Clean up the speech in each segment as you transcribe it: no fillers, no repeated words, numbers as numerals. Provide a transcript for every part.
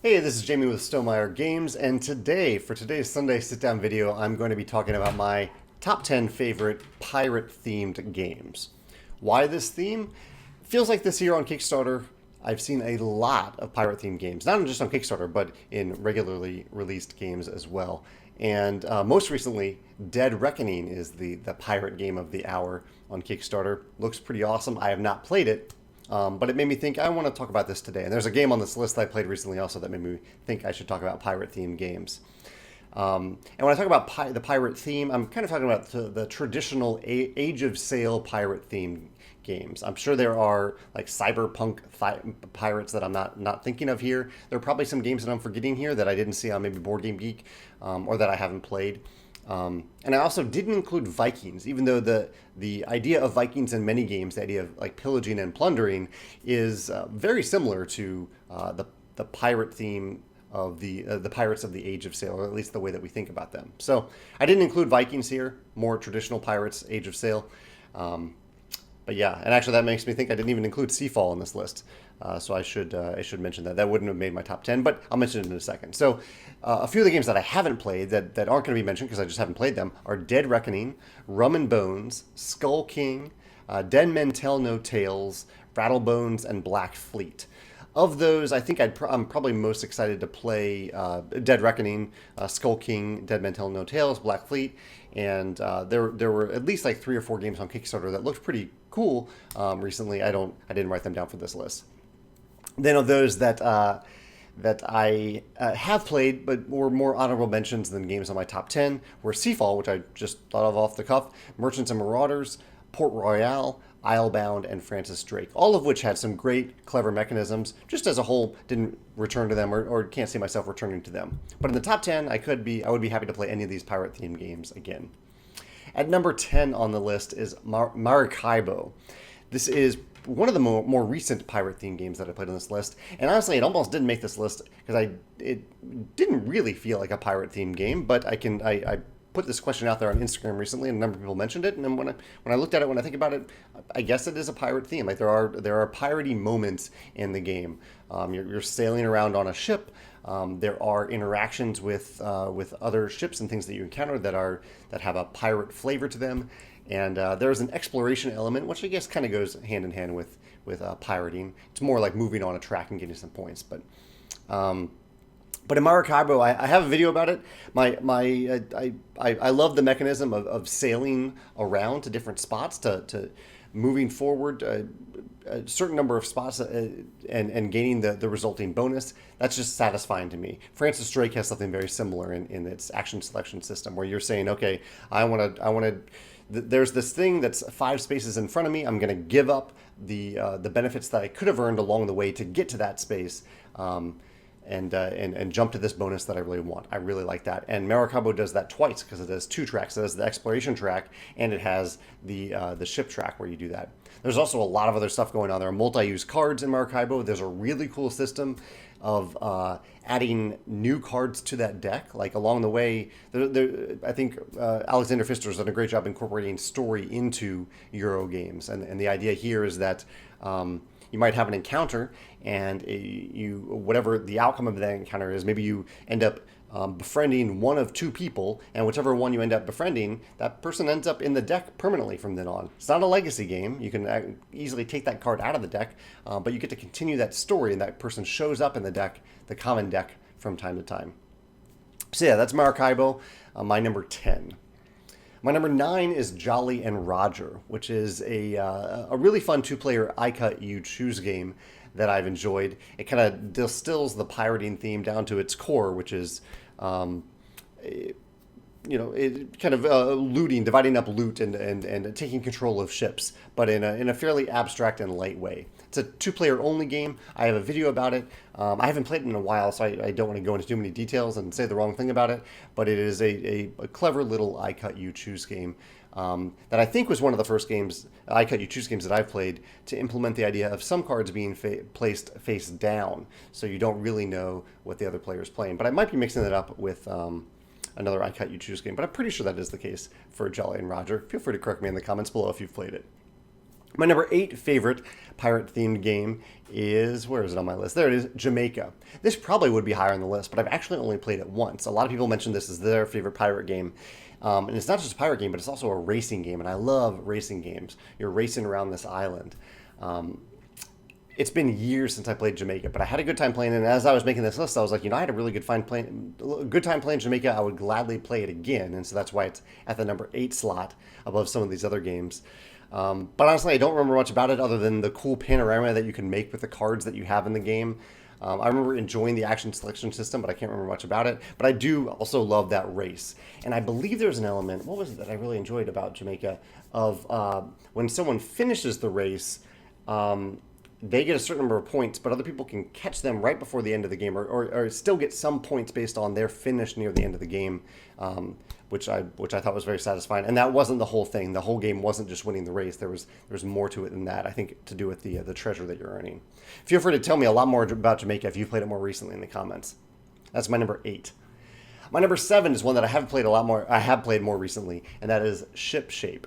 Hey, this is Jamie with Stonemeyer Games, and for today's Sunday sit-down video, I'm going to be talking about my top 10 favorite pirate-themed games. Why this theme? Feels like this year on Kickstarter, I've seen a lot of pirate-themed games, not just on Kickstarter, but in regularly released games as well. And most recently, Dead Reckoning is the pirate game of the hour on Kickstarter. Looks pretty awesome. I have not played it, but it made me think I want to talk about this today. And there's a game on this list that I played recently also that made me think I should talk about pirate-themed games. And when I talk about the pirate theme, I'm kind of talking about the traditional Age of Sail pirate-themed games. I'm sure there are like cyberpunk pirates that I'm not thinking of here. There are probably some games that I'm forgetting here that I didn't see on maybe Board Game Geek, or that I haven't played. And I also didn't include Vikings, even though the idea of Vikings in many games, the idea of like pillaging and plundering, is very similar to the pirate theme of the pirates of the Age of Sail, or at least the way that we think about them. So I didn't include Vikings here, more traditional pirates, Age of Sail. But yeah, and actually that makes me think I didn't even include Seafall on this list. So I should mention that. That wouldn't have made my top 10, but I'll mention it in a second. So a few of the games that I haven't played that aren't going to be mentioned because I just haven't played them are Dead Reckoning, Rum and Bones, Skull King, Dead Men Tell No Tales, Rattlebones, and Black Fleet. Of those, I think I'm probably most excited to play Dead Reckoning, Skull King, Dead Men Tell No Tales, Black Fleet, and there were at least like 3 or 4 games on Kickstarter that looked pretty cool recently. I didn't write them down for this list. Then of those that I have played but were more honorable mentions than games on my top 10 were Seafall, which I just thought of off the cuff, Merchants and Marauders, Port Royale, Islebound, and Francis Drake, all of which had some great, clever mechanisms. Just as a whole, didn't return to them or can't see myself returning to them. But in the top 10, I would be happy to play any of these pirate-themed games again. At number 10 on the list is Maracaibo. This is one of the more recent pirate-themed games that I played on this list, and honestly, it almost didn't make this list because it didn't really feel like a pirate-themed game. But I put this question out there on Instagram recently, and a number of people mentioned it. And then when I looked at it, when I think about it, I guess it is a pirate theme. Like there are piratey moments in the game. You're sailing around on a ship. There are interactions with other ships and things that you encounter that have a pirate flavor to them. And there's an exploration element, which I guess kind of goes hand in hand with pirating. It's more like moving on a track and getting some points, but in Maracaibo, I have a video about it. I love the mechanism of sailing around to different spots to moving forward a certain number of spots and gaining the resulting bonus. That's just satisfying to me. Francis Drake has something very similar in its action selection system where you're saying, okay, I want to. There's this thing that's 5 spaces in front of me. I'm going to give up the benefits that I could have earned along the way to get to that space. And jump to this bonus that I really want. I really like that. And Maracaibo does that twice because it has 2 tracks. It has the exploration track and it has the ship track where you do that. There's also a lot of other stuff going on. There are multi-use cards in Maracaibo. There's a really cool system of adding new cards to that deck. Like along the way, I think Alexander Pfister's done a great job incorporating story into Euro games. And the idea here is that you might have an encounter, and whatever the outcome of that encounter is, maybe you end up befriending one of 2 people, and whichever one you end up befriending, that person ends up in the deck permanently from then on. It's not a legacy game. You can easily take that card out of the deck, but you get to continue that story, and that person shows up in the deck, the common deck, from time to time. So yeah, that's Maracaibo, my number 10. My number 9 is Jolly and Roger, which is a really fun 2-player I Cut You Choose game that I've enjoyed. It kind of distills the pirating theme down to its core, which is, it kind of looting, dividing up loot and taking control of ships, but in a fairly abstract and light way. It's a 2-player only game. I have a video about it. I haven't played it in a while, so I don't want to go into too many details and say the wrong thing about it, but it is a clever little I Cut You Choose game that I think was one of the first games, I Cut You Choose games that I've played, to implement the idea of some cards being placed face down, so you don't really know what the other player is playing. But I might be mixing it up with another I Cut You Choose game, but I'm pretty sure that is the case for Jolly and Roger. Feel free to correct me in the comments below if you've played it. My number 8 favorite pirate-themed game is, where is it on my list? There it is, Jamaica. This probably would be higher on the list, but I've actually only played it once. A lot of people mention this as their favorite pirate game. And it's not just a pirate game, but it's also a racing game, and I love racing games. You're racing around this island. It's been years since I played Jamaica, but I had a good time playing it. And as I was making this list, I was like, I had a really good time playing Jamaica. I would gladly play it again, and so that's why it's at the number 8 slot above some of these other games. But honestly, I don't remember much about it other than the cool panorama that you can make with the cards that you have in the game. I remember enjoying the action selection system, but I can't remember much about it. But I do also love that race. And I believe there's an element, what was it that I really enjoyed about Jamaica, of when someone finishes the race, they get a certain number of points, but other people can catch them right before the end of the game, or still get some points based on their finish near the end of the game, which I thought was very satisfying. And that wasn't the whole thing. The whole game wasn't just winning the race. There was more to it than that. I think to do with the treasure that you're earning. Feel free to tell me a lot more about Jamaica if you've played it more recently in the comments. That's my number 8. My number 7 is one that I have played a lot more. I have played more recently, and that is ShipShape.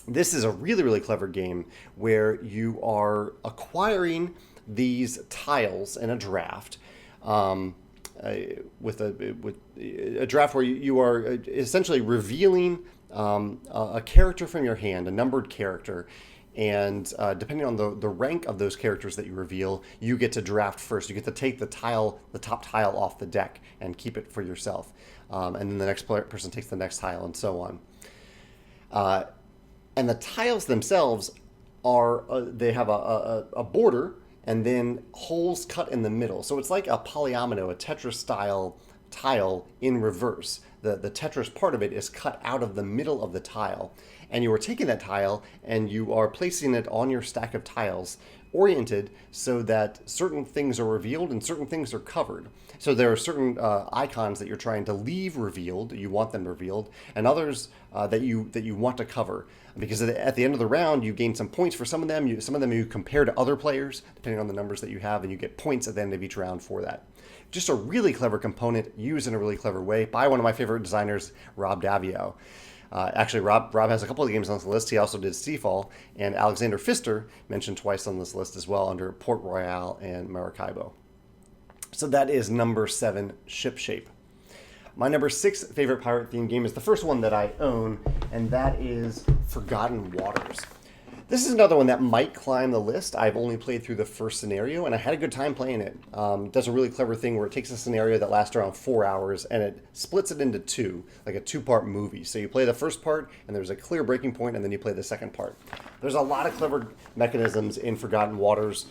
This is a really, really clever game where you are acquiring these tiles in a draft, with a draft where you are essentially revealing a character from your hand, a numbered character, and depending on the rank of those characters that you reveal, you get to draft first. You get to take the top tile off the deck and keep it for yourself, and then the next person takes the next tile, and so on. And the tiles themselves are, they have a border and then holes cut in the middle. So it's like a polyomino, a Tetris style tile in reverse. The Tetris part of it is cut out of the middle of the tile. And you are taking that tile and you are placing it on your stack of tiles, oriented so that certain things are revealed and certain things are covered. So there are certain icons that you're trying to leave revealed, you want them revealed, and others that you want to cover. Because at the end of the round, you gain some points for some of them. Some of them you compare to other players, depending on the numbers that you have, and you get points at the end of each round for that. Just a really clever component, used in a really clever way by one of my favorite designers, Rob Davio. Actually, Rob has a couple of games on this list. He also did Seafall, and Alexander Pfister mentioned twice on this list as well under Port Royal and Maracaibo. So that is number 7, ShipShape. My number 6 favorite pirate-themed game is the first one that I own, and that is Forgotten Waters. This is another one that might climb the list. I've only played through the first scenario, and I had a good time playing it. It does a really clever thing where it takes a scenario that lasts around 4 hours, and it splits it into 2, like a 2-part movie. So you play the first part, and there's a clear breaking point, and then you play the second part. There's a lot of clever mechanisms in Forgotten Waters,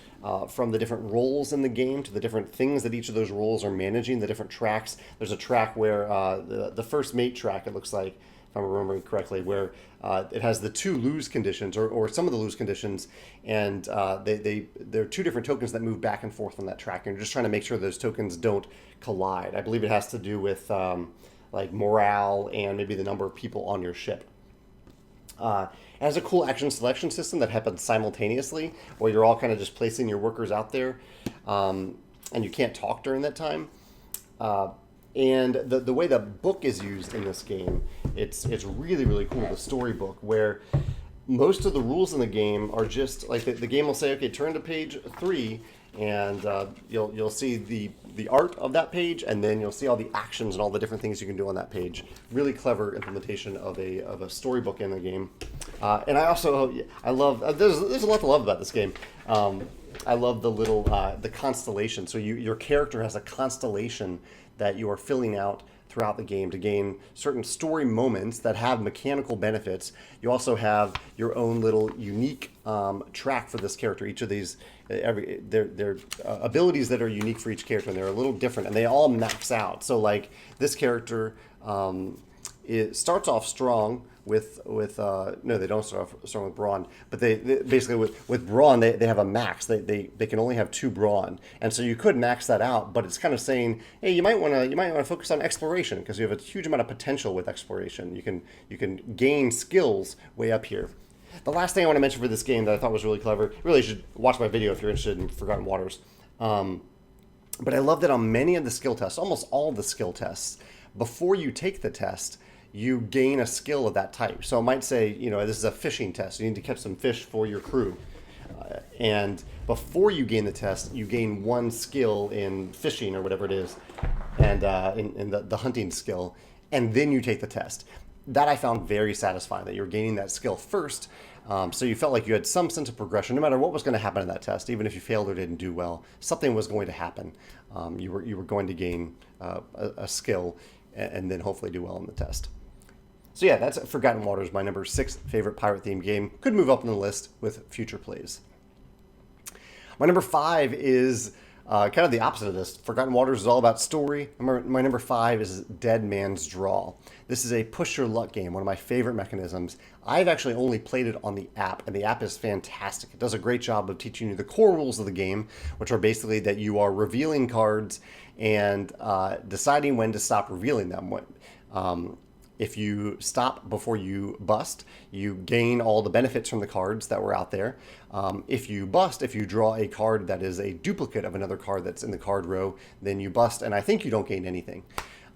from the different roles in the game to the different things that each of those roles are managing, the different tracks. There's a track where the first mate track, it looks like, if I'm remembering correctly, where it has the 2 lose conditions, or some of the lose conditions, and there are 2 different tokens that move back and forth on that track, and you're just trying to make sure those tokens don't collide. I believe it has to do with like morale and maybe the number of people on your ship. It has a cool action selection system that happens simultaneously, where you're all kind of just placing your workers out there, and you can't talk during that time. And the way the book is used in this game, it's really, really cool, the storybook, where most of the rules in the game are just, like the game will say, okay, turn to page 3, and you'll see the art of that page, and then you'll see all the actions and all the different things you can do on that page. Really clever implementation of a storybook in the game. And I love, there's a lot to love about this game. I love the constellation. So your character has a constellation that you are filling out throughout the game to gain certain story moments that have mechanical benefits. You also have your own little unique track for this character. Each of these, they're abilities that are unique for each character, and they're a little different, and they all max out. So like this character, it starts off strong with no, they don't start off strong with brawn, but they basically with brawn they have a max. They can only have 2 brawn, and so you could max that out. But it's kind of saying, hey, you might want to focus on exploration, because you have a huge amount of potential with exploration. You can gain skills way up here. The last thing I want to mention for this game that I thought was really clever, really you should watch my video if you're interested in Forgotten Waters. But I love that on many of the skill tests, almost all of the skill tests, before you take the test, you gain a skill of that type. So it might say, this is a fishing test. You need to catch some fish for your crew. And before you gain the test, you gain one skill in fishing or whatever it is, and in the hunting skill, and then you take the test. That I found very satisfying, that you're gaining that skill first. So you felt like you had some sense of progression, no matter what was going to happen in that test. Even if you failed or didn't do well, something was going to happen. You were going to gain a skill and then hopefully do well in the test. So yeah, that's Forgotten Waters, my number 6 favorite pirate-themed game. Could move up on the list with future plays. My number 5 is kind of the opposite of this. Forgotten Waters is all about story. My number 5 is Dead Man's Draw. This is a push your luck game, one of my favorite mechanisms. I've actually only played it on the app, and the app is fantastic. It does a great job of teaching you the core rules of the game, which are basically that you are revealing cards and deciding when to stop revealing them. If you stop before you bust, you gain all the benefits from the cards that were out there. If you bust, if you draw a card that is a duplicate of another card that's in the card row, then you bust, and I think you don't gain anything.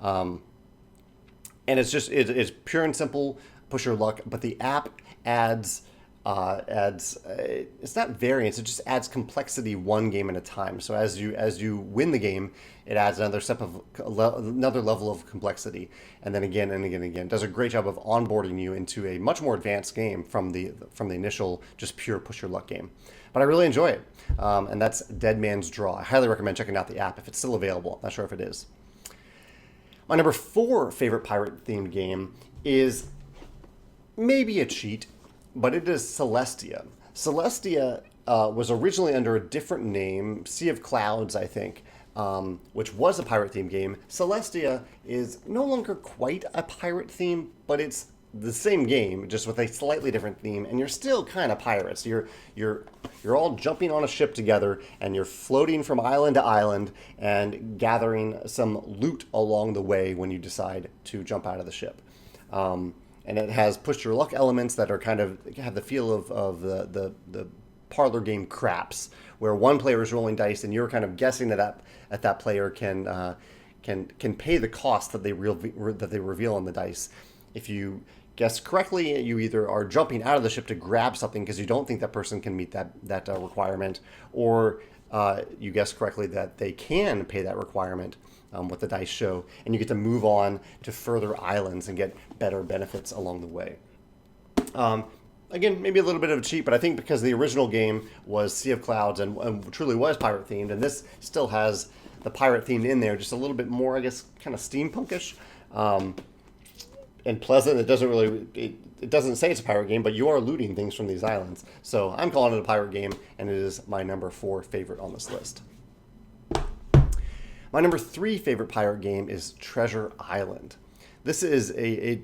And it's pure and simple push your luck, but the app adds it's not variance, it just adds complexity one game at a time. So as you win the game, it adds another level of complexity, and then again and again and again. It does a great job of onboarding you into a much more advanced game from the initial just pure push your luck game. But I really enjoy it, and that's Dead Man's Draw. I highly recommend checking out the app if it's still available. I'm not sure if it is. My number 4 favorite pirate-themed game is maybe a cheat, but it is Celestia. Celestia was originally under a different name, Sea of Clouds, I think, which was a pirate-themed game. Celestia is no longer quite a pirate theme, but it's the same game, just with a slightly different theme, and you're still kind of pirates. You're all jumping on a ship together, and you're floating from island to island and gathering some loot along the way when you decide to jump out of the ship. And it has push your luck elements that are kind of have the feel of the parlor game craps, where one player is rolling dice and you're kind of guessing that player can pay the cost that they reveal on the dice. If you guess correctly, you either are jumping out of the ship to grab something because you don't think that person can meet that requirement, or you guess correctly that they can pay that requirement. What the dice show, and you get to move on to further islands and get better benefits along the way. Again, maybe a little bit of a cheat, but I think because the original game was Sea of Clouds and truly was pirate themed, and this still has the pirate theme in there, just a little bit more, I guess, kind of steampunkish and pleasant. It doesn't say it's a pirate game, but you are looting things from these islands. So I'm calling it a pirate game, and it is my number 4 favorite on this list. My number 3 favorite pirate game is Treasure Island. This is a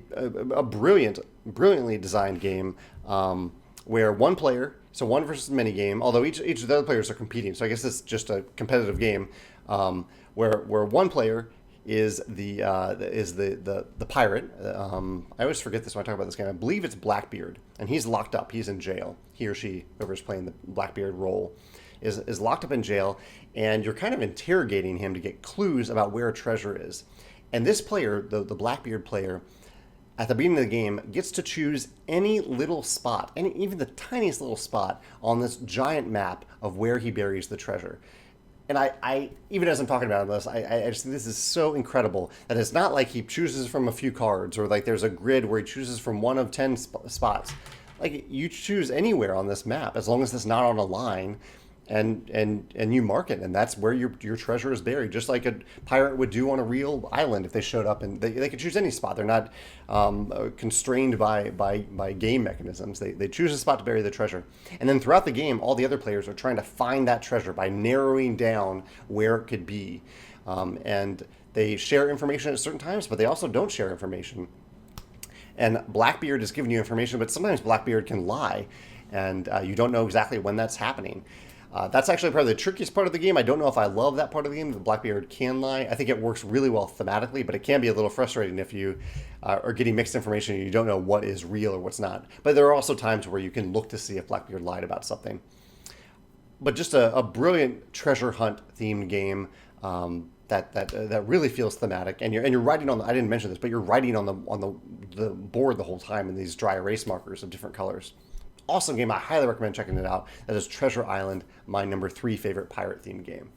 brilliantly designed game where one player, so one versus many game, although each of the other players are competing, so I guess it's just a competitive game where one player is the pirate. I always forget this when I talk about this game. I believe it's Blackbeard, and he's locked up. He's in jail. He or she, whoever's playing the Blackbeard role, is locked up in jail, and you're kind of interrogating him to get clues about where a treasure is. And this player, the Blackbeard player, at the beginning of the game, gets to choose any little spot, even the tiniest little spot on this giant map of where he buries the treasure. And I even as I'm talking about this, I just think this is so incredible that it's not like he chooses from a few cards, or like there's a grid where he chooses from one of 10 spots. Like, you choose anywhere on this map as long as it's not on a line. And you mark it, and that's where your treasure is buried, just like a pirate would do on a real island if they showed up, and they could choose any spot. They're not constrained by game mechanisms. They choose a spot to bury the treasure, and then throughout the game, all the other players are trying to find that treasure by narrowing down where it could be, and they share information at certain times, but they also don't share information. And Blackbeard is giving you information, but sometimes Blackbeard can lie, and you don't know exactly when that's happening. That's actually probably the trickiest part of the game. I don't know if I love that part of the game, that Blackbeard can lie. I think it works really well thematically, but it can be a little frustrating if you are getting mixed information and you don't know what is real or what's not. But there are also times where you can look to see if Blackbeard lied about something. But just a brilliant treasure hunt themed game that really feels thematic, and you're writing on. I didn't mention this, but you're writing on the board the whole time in these dry erase markers of different colors. Awesome game. I highly recommend checking it out. That is Treasure Island, my number 3 favorite pirate themed game.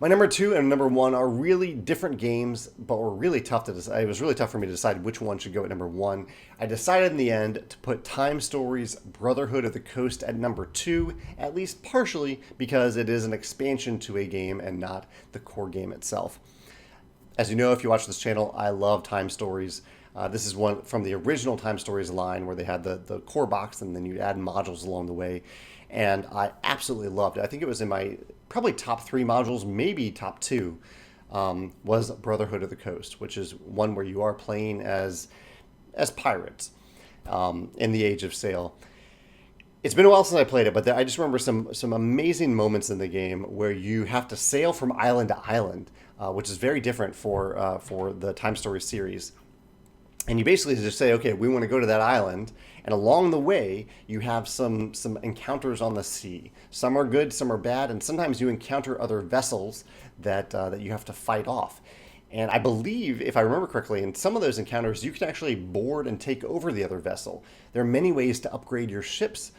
My number 2 and number 1 are really different games, but were really tough to decide. It was really tough for me to decide which one should go at number 1. I decided in the end to put Time Stories Brotherhood of the Coast at number 2, at least partially because it is an expansion to a game and not the core game itself. As you know, if you watch this channel, I love Time Stories. This is one from the original Time Stories line where they had the core box and then you add modules along the way. And I absolutely loved it. I think it was in my probably top 3 modules, maybe top 2, was Brotherhood of the Coast, which is one where you are playing as pirates in the Age of Sail. It's been a while since I played it, but I just remember some amazing moments in the game where you have to sail from island to island, which is very different for the Time Stories series. And you basically just say, okay, we want to go to that island, and along the way, you have some encounters on the sea. Some are good, some are bad, and sometimes you encounter other vessels that you have to fight off. And I believe, if I remember correctly, in some of those encounters, you can actually board and take over the other vessel. There are many ways to upgrade your ships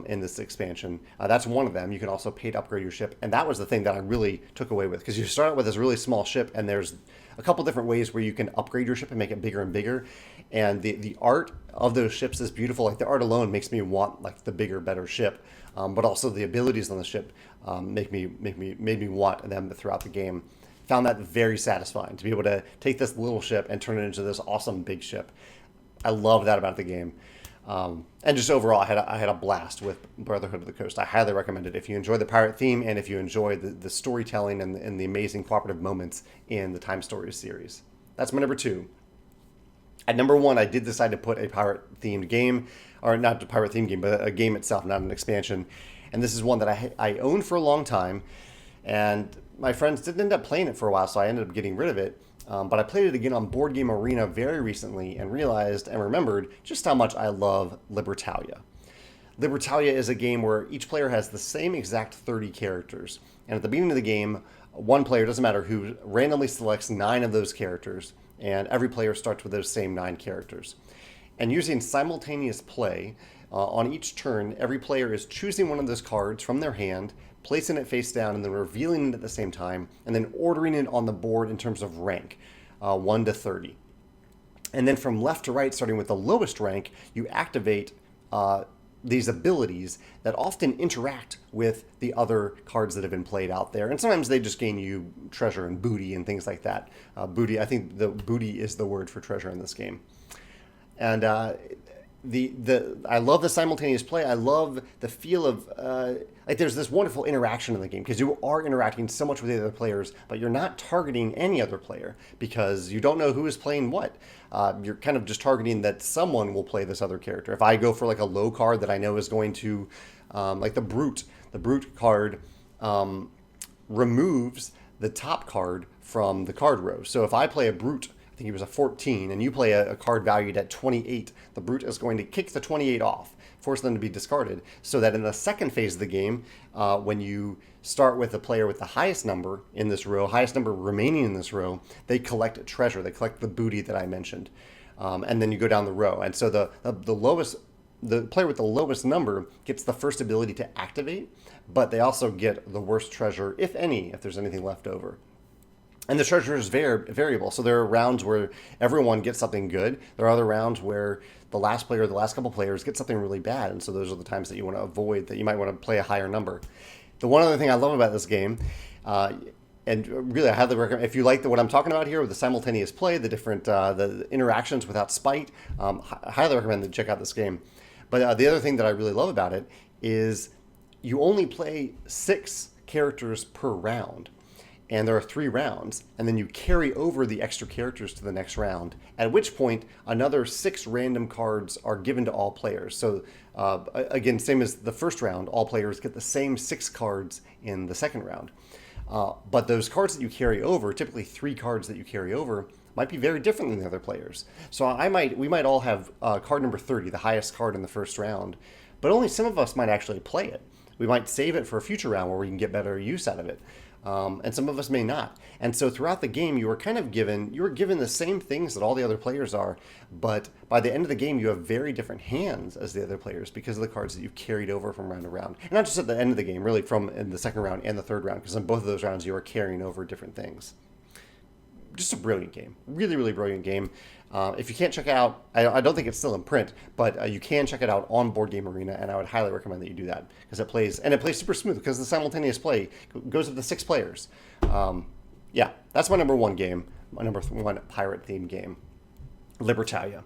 in this expansion. That's one of them. You can also pay to upgrade your ship. And that was the thing that I really took away with, because you start out with this really small ship, and there's a couple different ways where you can upgrade your ship and make it bigger and bigger. And the art of those ships is beautiful. Like, the art alone makes me want like the bigger, better ship. But also the abilities on the ship made me want them throughout the game. Found that very satisfying to be able to take this little ship and turn it into this awesome big ship. I love that about the game. And just overall, I had a blast with Brotherhood of the Coast. I highly recommend it if you enjoy the pirate theme and if you enjoy the storytelling and the amazing cooperative moments in the Time Stories series. That's my number 2. At number 1, I did decide to put a pirate-themed game, or not a pirate-themed game, but a game itself, not an expansion. And this is one that I owned for a long time, and my friends didn't end up playing it for a while, so I ended up getting rid of it. But I played it again on Board Game Arena very recently and realized and remembered just how much I love Libertalia. Libertalia is a game where each player has the same exact 30 characters. And at the beginning of the game, one player, doesn't matter who, randomly selects 9 of those characters. And every player starts with those same 9 characters. And using simultaneous play, on each turn, every player is choosing one of those cards from their hand, placing it face down, and then revealing it at the same time, and then ordering it on the board in terms of rank, 1 to 30. And then from left to right, starting with the lowest rank, you activate these abilities that often interact with the other cards that have been played out there. And sometimes they just gain you treasure and booty and things like that. Booty, I think the booty is the word for treasure in this game. And I love the simultaneous play. I love the feel of like there's this wonderful interaction in the game because you are interacting so much with the other players, but you're not targeting any other player because you don't know who is playing what. You're kind of just targeting that someone will play this other character. If I go for like a low card that I know is going to, like the brute card removes the top card from the card row. So if I play a brute, I think he was a 14, and you play a card valued at 28, the brute is going to kick the 28 off, force them to be discarded, so that in the second phase of the game, when you start with the player with the highest number in this row, highest number remaining in this row, they collect treasure, they collect the booty that I mentioned, and then you go down the row. And so the player with the lowest number gets the first ability to activate, but they also get the worst treasure, if any, if there's anything left over. And the treasure is variable. So there are rounds where everyone gets something good. There are other rounds where the last player, the last couple players get something really bad. And so those are the times that you want to avoid, that you might want to play a higher number. The one other thing I love about this game, and really I highly recommend, if you like what I'm talking about here with the simultaneous play, the different the interactions without spite, I highly recommend that you check out this game. But the other thing that I really love about it is you only play 6 characters per round. And there are 3 rounds, and then you carry over the extra characters to the next round, at which point another 6 random cards are given to all players. So again, same as the first round, all players get the same 6 cards in the second round. But those cards that you carry over, typically 3 cards that you carry over, might be very different than the other players. So we might all have card number 30, the highest card in the first round, but only some of us might actually play it. We might save it for a future round where we can get better use out of it. and some of us may not. And so throughout the game, you were given the same things that all the other players are, but by the end of the game, you have very different hands as the other players because of the cards that you've carried over from round to round. And not just at the end of the game, really from in the second round and the third round, because in both of those rounds, you are carrying over different things. Just a brilliant game. Really, really brilliant game. If you can't check it out, I don't think it's still in print, but you can check it out on Board Game Arena, and I would highly recommend that you do that because it plays super smooth because the simultaneous play goes up to 6 players. Yeah, that's my number one game, my number one pirate-themed game, Libertalia.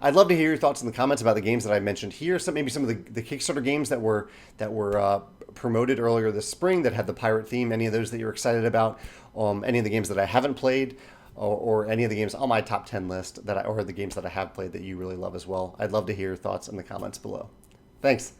I'd love to hear your thoughts in the comments about the games that I mentioned here. Maybe some of the Kickstarter games that were promoted earlier this spring that had the pirate theme. Any of those that you're excited about? Any of the games that I haven't played, or any of the games on my top 10 list or the games that I have played that you really love as well. I'd love to hear your thoughts in the comments below. Thanks.